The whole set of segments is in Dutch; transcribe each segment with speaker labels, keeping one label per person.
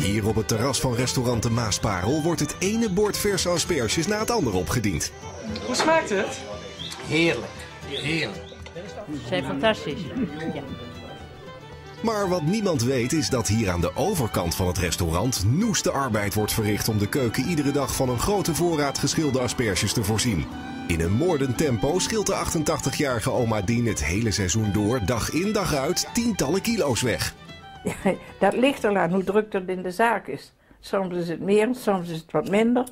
Speaker 1: Hier op het terras van restaurant De Maasparel wordt het ene bord verse asperges na het andere opgediend.
Speaker 2: Hoe smaakt het?
Speaker 3: Heerlijk, heerlijk.
Speaker 4: Ze zijn fantastisch. Ja.
Speaker 1: Maar wat niemand weet is dat hier aan de overkant van het restaurant noeste arbeid wordt verricht om de keuken iedere dag van een grote voorraad geschilde asperges te voorzien. In een moordend tempo schilt de 88-jarige oma Dien het hele seizoen door, dag in dag uit, tientallen kilo's weg.
Speaker 5: Ja, dat ligt er aan hoe druk het in de zaak is. Soms is het meer, soms is het wat minder.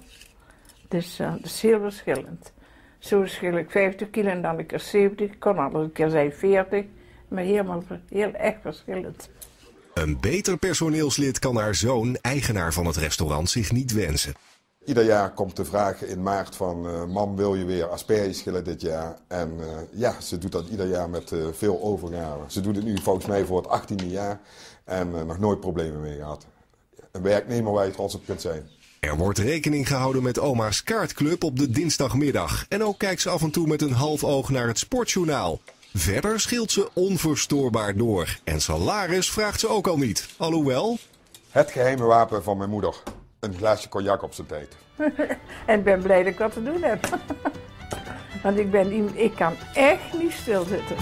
Speaker 5: Dus dat is heel verschillend. Zo schil ik 50 kilo en dan een keer 70, kon al een keer zijn 40. Maar helemaal heel echt verschillend.
Speaker 1: Een beter personeelslid kan haar zoon, eigenaar van het restaurant, zich niet wensen.
Speaker 6: Ieder jaar komt de vraag in maart van mam, wil je weer asperges schillen dit jaar? En ja, ze doet dat ieder jaar met veel overgave. Ze doet het nu volgens mij voor het 18e jaar en nog nooit problemen mee gehad. Een werknemer waar je trots op kunt zijn.
Speaker 1: Er wordt rekening gehouden met oma's kaartclub op de dinsdagmiddag. En ook kijkt ze af en toe met een half oog naar het sportjournaal. Verder schilt ze onverstoorbaar door. En salaris vraagt ze ook al niet. Alhoewel...
Speaker 6: Het geheime wapen van mijn moeder. Een glaasje cognac op zijn tijd.
Speaker 5: En ik ben blij dat ik wat te doen heb. Want ik kan echt niet stilzitten.